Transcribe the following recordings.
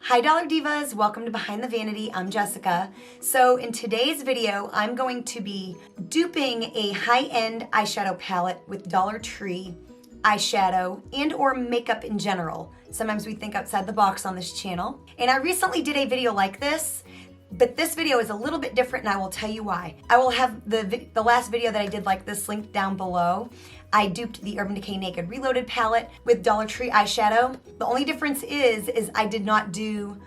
Hi Dollar Divas, welcome to Behind the Vanity. I'm Jessica. So in today's video, I'm going to be duping a high-end eyeshadow palette with Dollar Tree eyeshadow and or makeup in general. Sometimes we think outside the box on this channel. And I recently did a video like this, but this video is a little bit different and I will tell you why. I will have the last video that I did like this linked down below. I duped the Urban Decay Naked Reloaded palette with Dollar Tree eyeshadow. The only difference is I did not do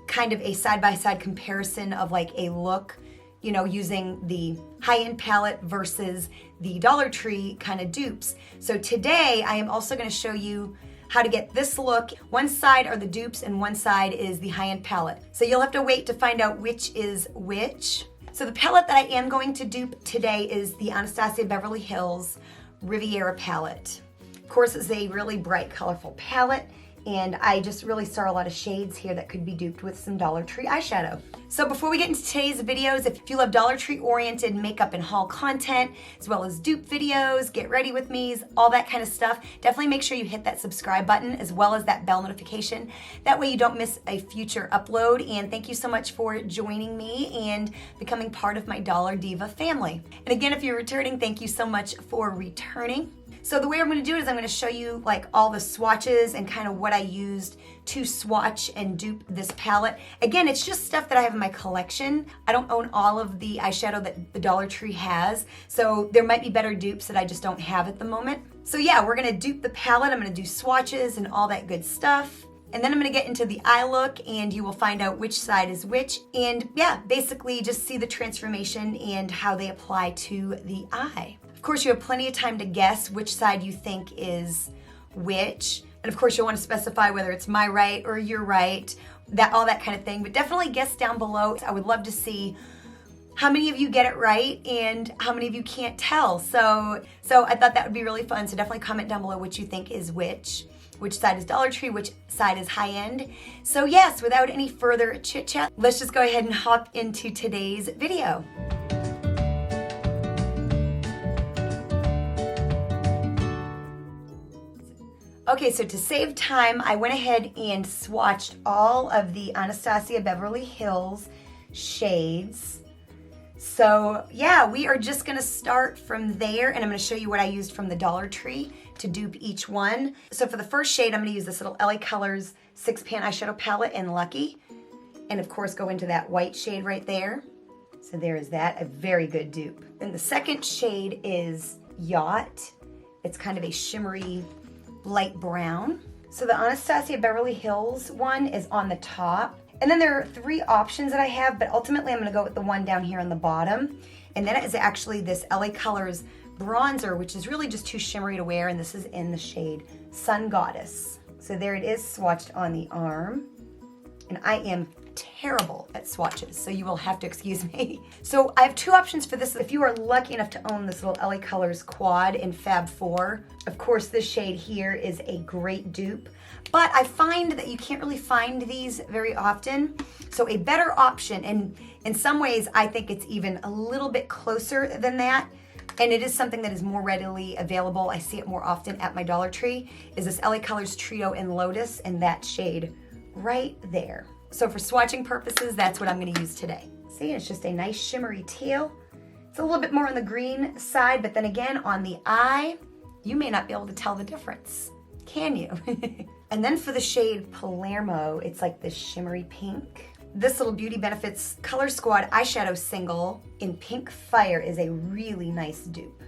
kind of a side-by-side comparison of like a look, you know, using the high-end palette versus the Dollar Tree kind of dupes. So today I am also going to show you how to get this look. One side are the dupes and one side is the high-end palette. So you'll have to wait to find out which is which. So the palette that I am going to dupe today is the Anastasia Beverly Hills Riviera palette. Of course, it's a really bright, colorful palette, and I just really saw a lot of shades here that could be duped with some Dollar Tree eyeshadow. So before we get into today's videos, if you love Dollar Tree oriented makeup and haul content, as well as dupe videos, get ready with me's, all that kind of stuff, definitely make sure you hit that subscribe button as well as that bell notification. That way you don't miss a future upload. And thank you so much for joining me and becoming part of my Dollar Diva family. And again, if you're returning, thank you so much for returning. So the way I'm going to do it is I'm going to show you like all the swatches and kind of what I used to swatch and dupe this palette. Again, it's just stuff that I have in my collection. I don't own all of the eyeshadow that the Dollar Tree has, so there might be better dupes that I just don't have at the moment. So yeah, we're going to dupe the palette. I'm going to do swatches and all that good stuff. And then I'm going to get into the eye look and you will find out which side is which. And yeah, basically just see the transformation and how they apply to the eye. Of course, you have plenty of time to guess which side you think is which. And of course, you'll want to specify whether it's my right or your right, all that kind of thing. But definitely guess down below. I would love to see how many of you get it right and how many of you can't tell. So I thought that would be really fun. So definitely comment down below which you think is which side is Dollar Tree, which side is high end. So yes, without any further chit chat, let's just go ahead and hop into today's video. Okay, so to save time, I went ahead and swatched all of the Anastasia Beverly Hills shades. So yeah, we are just gonna start from there and I'm gonna show you what I used from the Dollar Tree to dupe each one. So for the first shade, I'm gonna use this little LA Colors 6-pan eyeshadow palette in Lucky. And of course, go into that white shade right there. So there is that, a very good dupe. And the second shade is Yacht. It's kind of a shimmery light brown. So the Anastasia Beverly Hills one is on the top. And then there are 3 options that I have, but ultimately I'm gonna go with the one down here on the bottom. And then it is actually this LA Colors bronzer, which is really just too shimmery to wear, and this is in the shade Sun Goddess. So there it is swatched on the arm. And I am terrible at swatches, so you will have to excuse me. So I have 2 options for this. If you are lucky enough to own this little LA Colors quad in Fab 4, of course this shade here is a great dupe, but I find that you can't really find these very often. So a better option, and in some ways I think it's even a little bit closer than that, and it is something that is more readily available, I see it more often at my Dollar Tree, is this LA Colors Trio in Lotus, and that shade right there. So for swatching purposes, that's what I'm going to use today. See, it's just a nice shimmery teal. It's a little bit more on the green side, but then again, on the eye, you may not be able to tell the difference, can you? And then for the shade Palermo, it's like this shimmery pink. This little Beauty Benefits Color Squad eyeshadow single in Pink Fire is a really nice dupe.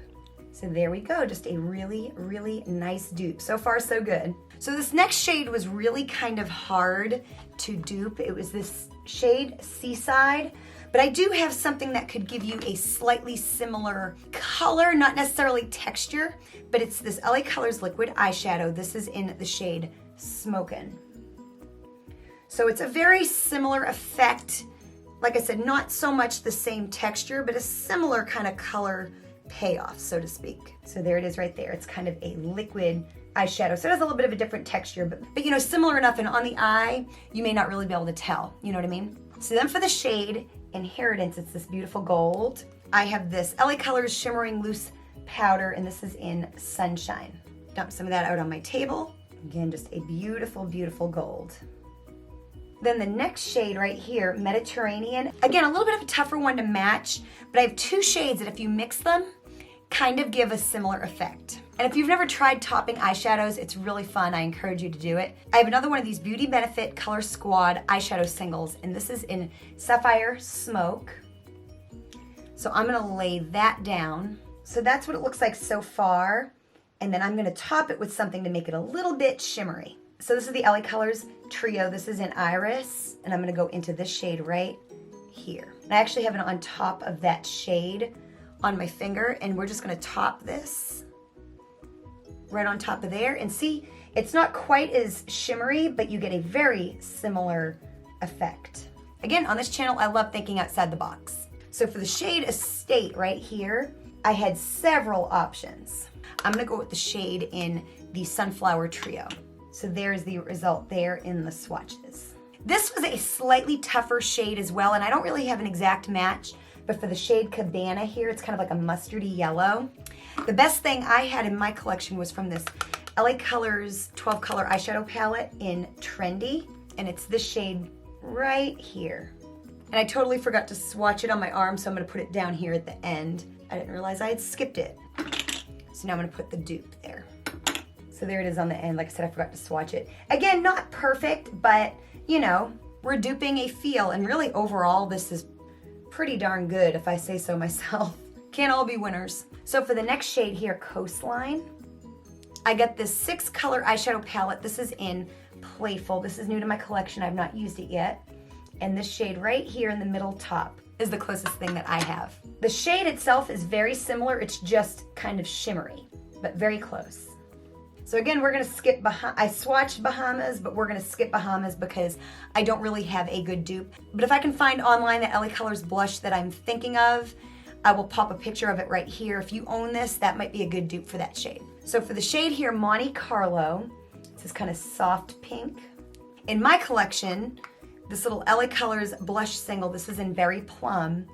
So there we go, just a really, really nice dupe. So far, so good. So this next shade was really kind of hard to dupe. It was this shade Seaside, but I do have something that could give you a slightly similar color, not necessarily texture, but it's this LA Colors liquid eyeshadow. This is in the shade Smokin'. So it's a very similar effect. Like I said, not so much the same texture, but a similar kind of color payoff, so to speak. So there it is right there. It's kind of a liquid eyeshadow. So it has a little bit of a different texture, but you know, similar enough, and on the eye, you may not really be able to tell, you know what I mean? So then for the shade Inheritance, it's this beautiful gold. I have this LA Colors Shimmering Loose Powder, and this is in Sunshine. Dump some of that out on my table. Again, just a beautiful, beautiful gold. Then the next shade right here, Mediterranean. Again, a little bit of a tougher one to match, but I have two shades that if you mix them, kind of give a similar effect. And if you've never tried topping eyeshadows, it's really fun. I encourage you to do it. I have another one of these Beauty Benefit Color Squad eyeshadow singles, and this is in Sapphire Smoke. So I'm gonna lay that down. So that's what it looks like so far. And then I'm gonna top it with something to make it a little bit shimmery. So this is the LA Colors Trio. This is in Iris, and I'm gonna go into this shade right here. And I actually have it on top of that shade on my finger, and we're just gonna top this right on top of there. And see, it's not quite as shimmery, but you get a very similar effect. Again, on this channel, I love thinking outside the box. So for the shade Estate right here, I had several options. I'm gonna go with the shade in the Sunflower Trio. So there's the result there in the swatches. This was a slightly tougher shade as well, and I don't really have an exact match, but for the shade Cabana here, it's kind of like a mustardy yellow. The best thing I had in my collection was from this LA Colors 12 color eyeshadow palette in Trendy, and it's this shade right here. And I totally forgot to swatch it on my arm, so I'm gonna put it down here at the end. I didn't realize I had skipped it. So now I'm gonna put the dupe there. So there it is on the end. Like I said, I forgot to swatch it. Again, not perfect, but you know, we're duping a feel, and really overall, this is pretty darn good if I say so myself. Can't all be winners. So for the next shade here, Coastline, I got this 6 color eyeshadow palette. This is in Playful. This is new to my collection. I've not used it yet. And this shade right here in the middle top is the closest thing that I have. The shade itself is very similar. It's just kind of shimmery, but very close. So again, we're gonna skip, I swatched Bahamas, but we're gonna skip Bahamas because I don't really have a good dupe. But if I can find online the LA Colors blush that I'm thinking of, I will pop a picture of it right here. If you own this, that might be a good dupe for that shade. So for the shade here, Monte Carlo, it's this kind of soft pink. In my collection, this little LA Colors blush single, this is in Berry Plum,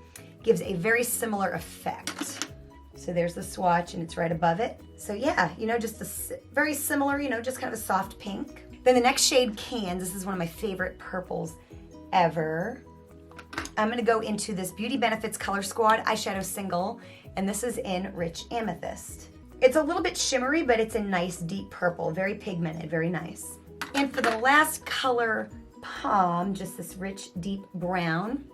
gives a very similar effect. So there's the swatch, and it's right above it. So yeah, you know, just a very similar, you know, just kind of a soft pink. Then the next shade, Cans. This is one of my favorite purples ever. I'm gonna go into this Beauty Benefits Color Squad eyeshadow single, and this is in Rich Amethyst. It's a little bit shimmery, but it's a nice deep purple, very pigmented, very nice. And for the last color, Palm, just this rich deep brown,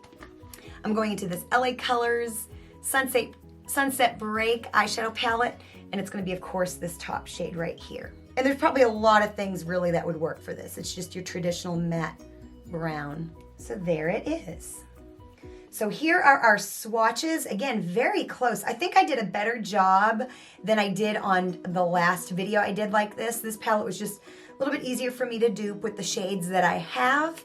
I'm going into this LA Colors Sunset Break eyeshadow palette, and it's gonna be, of course, this top shade right here. And there's probably a lot of things really that would work for this. It's just your traditional matte brown. So there it is. So here are our swatches. Again, very close. I think I did a better job than I did on the last video I did like this. This palette was just a little bit easier for me to dupe with the shades that I have.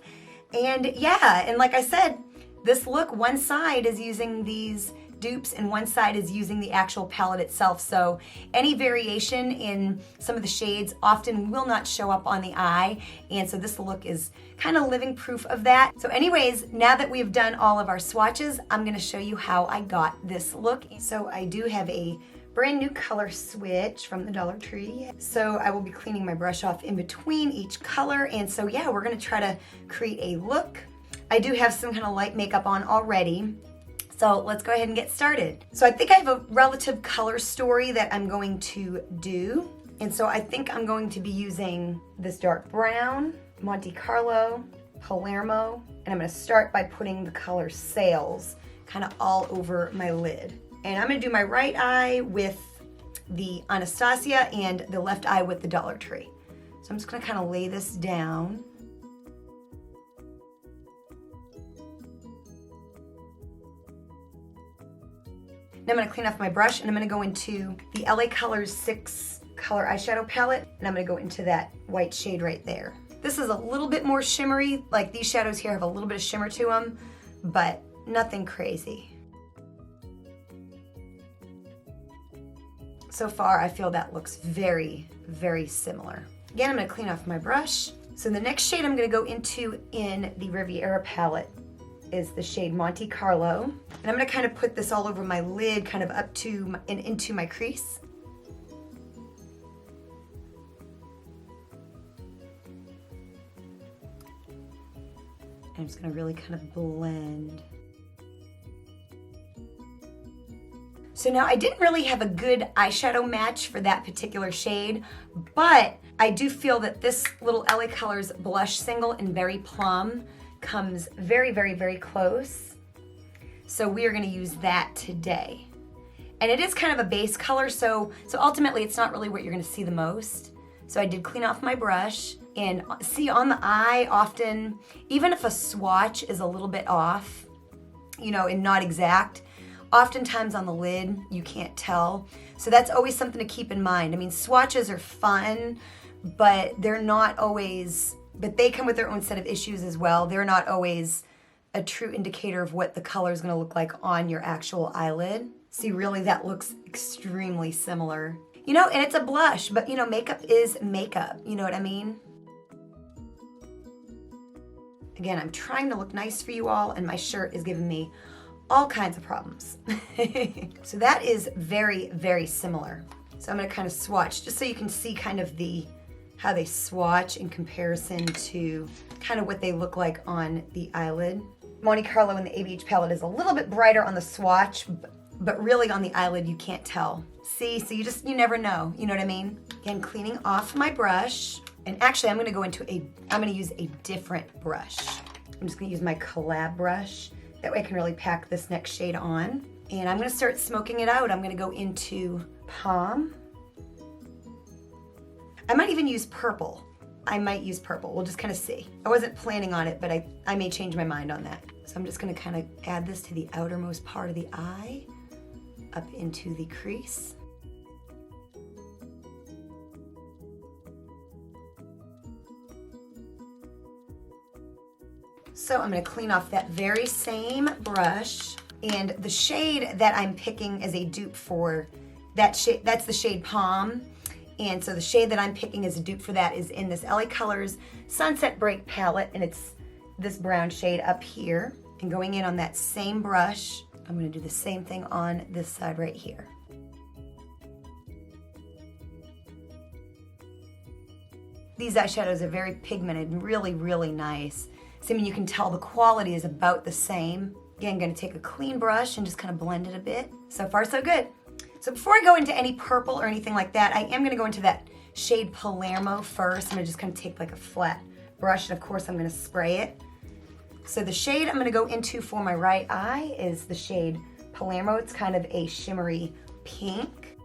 And yeah, and like I said, this look, one side is using these dupes and one side is using the actual palette itself. So any variation in some of the shades often will not show up on the eye. And so this look is kind of living proof of that. So anyways, now that we've done all of our swatches, I'm gonna show you how I got this look. So I do have a brand new color switch from the Dollar Tree. So I will be cleaning my brush off in between each color. And so yeah, we're gonna try to create a look. I do have some kind of light makeup on already. So let's go ahead and get started. So I think I have a relative color story that I'm going to do. And so I think I'm going to be using this dark brown, Monte Carlo, Palermo, and I'm gonna start by putting the color Sails kind of all over my lid. And I'm gonna do my right eye with the Anastasia and the left eye with the Dollar Tree. So I'm just gonna kind of lay this down. Now I'm gonna clean off my brush and I'm gonna go into the LA Colors 6 color eyeshadow palette, and I'm gonna go into that white shade right there. This is a little bit more shimmery, like these shadows here have a little bit of shimmer to them, but nothing crazy. So far, I feel that looks very, very similar. Again, I'm gonna clean off my brush. So the next shade I'm gonna go into in the Riviera palette is the shade Monte Carlo. And I'm gonna kind of put this all over my lid, kind of up to and into my crease. I'm just gonna really kind of blend. So now I didn't really have a good eyeshadow match for that particular shade, but I do feel that this little LA Colors blush single in Berry Plum comes very, very, very close. So we are gonna use that today. And it is kind of a base color, so ultimately it's not really what you're gonna see the most. So I did clean off my brush, and see on the eye often, even if a swatch is a little bit off, you know, and not exact, oftentimes on the lid you can't tell. So that's always something to keep in mind. I mean, swatches are fun, but they're not always, but they come with their own set of issues as well. They're not always a true indicator of what the color is gonna look like on your actual eyelid. See, really that looks extremely similar. You know, and it's a blush, but you know, makeup is makeup, you know what I mean? Again, I'm trying to look nice for you all, and my shirt is giving me all kinds of problems. So that is very, very similar. So I'm gonna kind of swatch, just so you can see kind of how they swatch in comparison to kind of what they look like on the eyelid. Monte Carlo in the ABH palette is a little bit brighter on the swatch, but really on the eyelid you can't tell. See, so you never know, you know what I mean? Again, cleaning off my brush, and actually I'm gonna use a different brush. I'm just gonna use my collab brush. That way I can really pack this next shade on. And I'm gonna start smoking it out. I'm gonna go into Palm. I might even use purple. I might use purple, we'll just kind of see. I wasn't planning on it, but I may change my mind on that. So I'm just gonna kind of add this to the outermost part of the eye, up into the crease. So I'm gonna clean off that very same brush, and the shade that I'm picking as a dupe for that shade, that's the shade Palm. And so the shade that I'm picking as a dupe for that is in this LA Colors Sunset Break palette, and it's this brown shade up here. And going in on that same brush, I'm gonna do the same thing on this side right here. These eyeshadows are very pigmented and really, really nice. So I mean, you can tell the quality is about the same. Again, gonna take a clean brush and just kind of blend it a bit. So far, so good. So before I go into any purple or anything like that, I am gonna go into that shade Palermo first. I'm gonna just kind of take like a flat brush, and of course I'm gonna spray it. So the shade I'm gonna go into for my right eye is the shade Palermo. It's kind of a shimmery pink.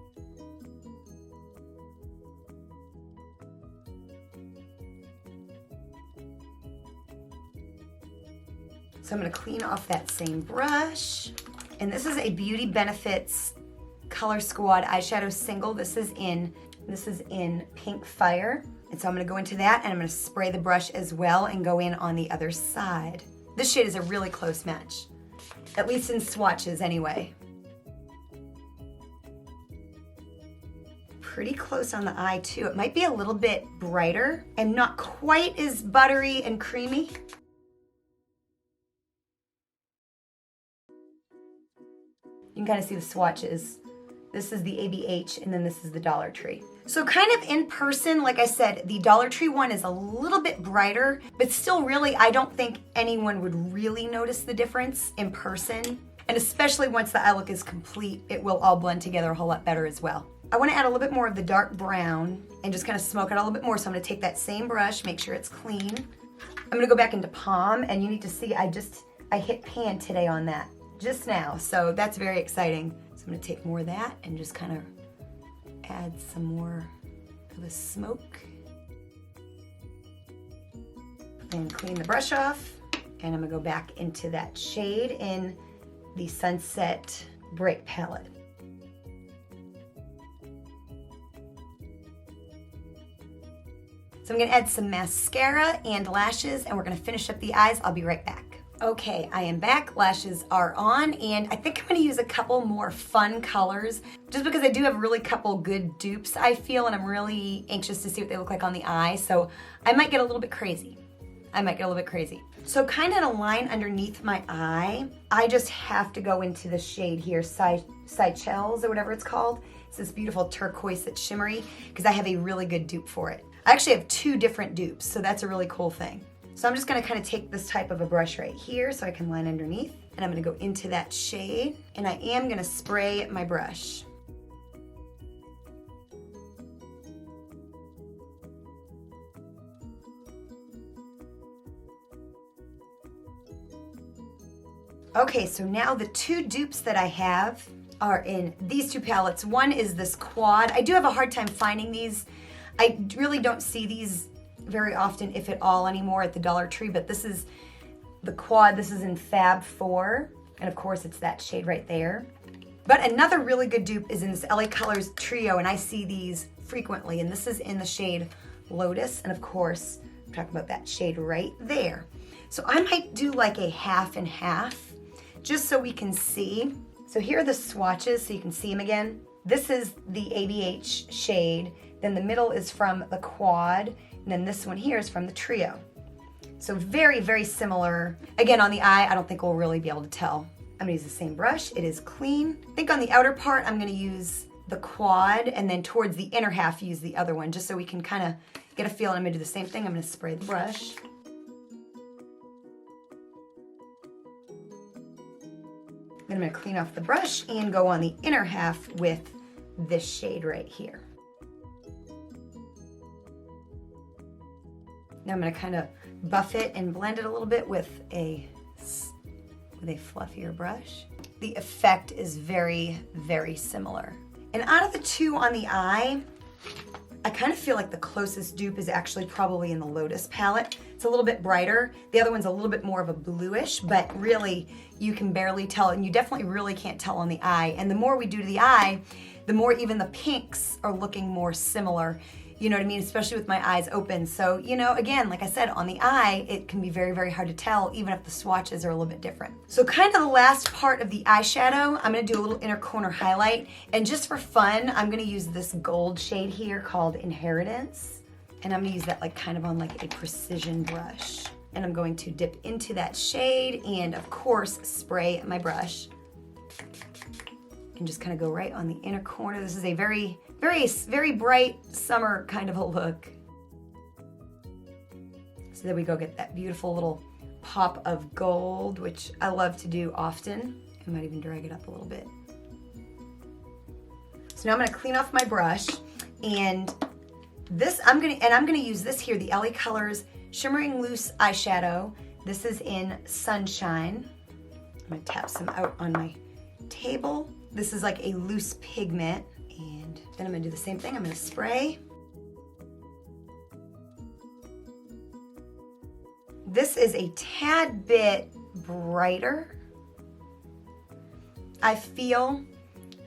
So I'm gonna clean off that same brush. And this is a Beauty Benefits Color Squad eyeshadow single. This is in Pink Fire. And so I'm gonna go into that, and I'm gonna spray the brush as well and go in on the other side. This shade is a really close match, at least in swatches anyway. Pretty close on the eye too. It might be a little bit brighter and not quite as buttery and creamy. You can kind of see the swatches. This is the ABH, and then this is the Dollar Tree. So kind of in person, like I said, the Dollar Tree one is a little bit brighter, but still really, I don't think anyone would really notice the difference in person. And especially once the eye look is complete, it will all blend together a whole lot better as well. I wanna add a little bit more of the dark brown and just kind of smoke it a little bit more. So I'm gonna take that same brush, make sure it's clean. I'm gonna go back into Palm, and you need to see, I hit pan today on that just now. So that's very exciting. So I'm gonna take more of that and just kind of add some more of the smoke. And clean the brush off. And I'm gonna go back into that shade in the Sunset Break palette. So I'm gonna add some mascara and lashes, and we're gonna finish up the eyes. I'll be right back. Okay, I am back, lashes are on, and I think I'm gonna use a couple more fun colors, just because I do have really couple good dupes, I feel, and I'm really anxious to see what they look like on the eye, so I might get a little bit crazy. So kind of in a line underneath my eye, I just have to go into the shade here, Seychelles or whatever it's called. It's this beautiful turquoise that's shimmery, because I have a really good dupe for it. I actually have two different dupes, so that's a really cool thing. So I'm just gonna kind of take this type of a brush right here so I can line underneath, and I'm gonna go into that shade, and I am gonna spray my brush. Okay, so now the two dupes that I have are in these two palettes. One is this quad. I do have a hard time finding these. I really don't see these very often, if at all, anymore at the Dollar Tree, but this is the quad. This is in Fab 4, and of course it's that shade right there. But another really good dupe is in this LA Colors Trio, and I see these frequently, and this is in the shade Lotus, and of course, I'm talking about that shade right there. So I might do like a half and half, just so we can see. So here are the swatches, so you can see them again. This is the ABH shade, then the middle is from the quad, and then this one here is from the trio. So very, very similar. Again, on the eye, I don't think we'll really be able to tell. I'm gonna use the same brush, it is clean. I think on the outer part, I'm gonna use the quad, and then towards the inner half, use the other one, just so we can kind of get a feel. And I'm gonna do the same thing. I'm gonna spray the brush. Then I'm gonna clean off the brush and go on the inner half with this shade right here. Now I'm gonna kind of buff it and blend it a little bit with a fluffier brush. The effect is very, very similar. And out of the two on the eye, I kind of feel like the closest dupe is actually probably in the Lotus palette. It's a little bit brighter. The other one's a little bit more of a bluish, but really you can barely tell, and you definitely really can't tell on the eye. And the more we do to the eye, the more even the pinks are looking more similar. You know what I mean? Especially with my eyes open. So, you know, again, like I said, on the eye, it can be very, very hard to tell, even if the swatches are a little bit different. So kind of the last part of the eyeshadow, I'm gonna do a little inner corner highlight. And just for fun, I'm gonna use this gold shade here called Inheritance. And I'm gonna use that like kind of on like a precision brush. And I'm going to dip into that shade and of course, spray my brush. And just kind of go right on the inner corner. This is a very, very, very bright summer kind of a look. So there we go, get that beautiful little pop of gold, which I love to do often. I might even drag it up a little bit. So now I'm gonna clean off my brush, and this, I'm gonna use this here, the LA Colors Shimmering Loose Eyeshadow. This is in Sunshine. I'm gonna tap some out on my table. This is like a loose pigment, and then I'm gonna do the same thing. I'm gonna spray. This is a tad bit brighter, I feel,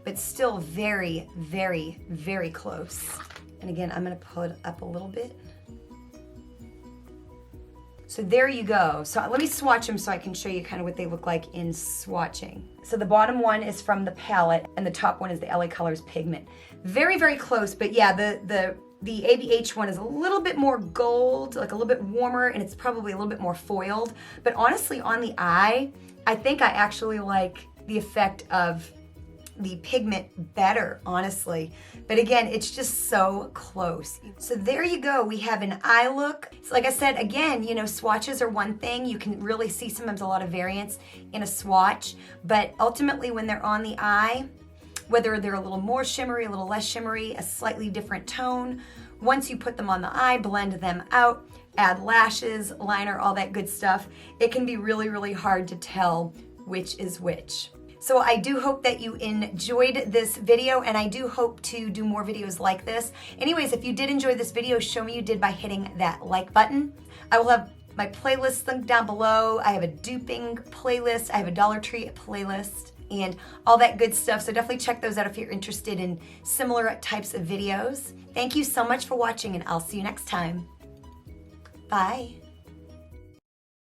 but still very, very, very close. And again, I'm gonna pull it up a little bit. So there you go. So let me swatch them so I can show you kind of what they look like in swatching. So the bottom one is from the palette, and the top one is the LA Colors pigment. Very, very close, but yeah, the ABH one is a little bit more gold, like a little bit warmer, and it's probably a little bit more foiled. But honestly, on the eye, I think I actually like the effect of the pigment better, honestly. But again, it's just so close. So there you go, we have an eye look. So like I said, again, you know, swatches are one thing. You can really see sometimes a lot of variance in a swatch, but ultimately when they're on the eye, whether they're a little more shimmery, a little less shimmery, a slightly different tone, once you put them on the eye, blend them out, add lashes, liner, all that good stuff, it can be really, really hard to tell which is which. So I do hope that you enjoyed this video, and I do hope to do more videos like this. Anyways, if you did enjoy this video, show me you did by hitting that like button. I will have my playlist linked down below. I have a duping playlist. I have a Dollar Tree playlist and all that good stuff. So definitely check those out if you're interested in similar types of videos. Thank you so much for watching, and I'll see you next time. Bye.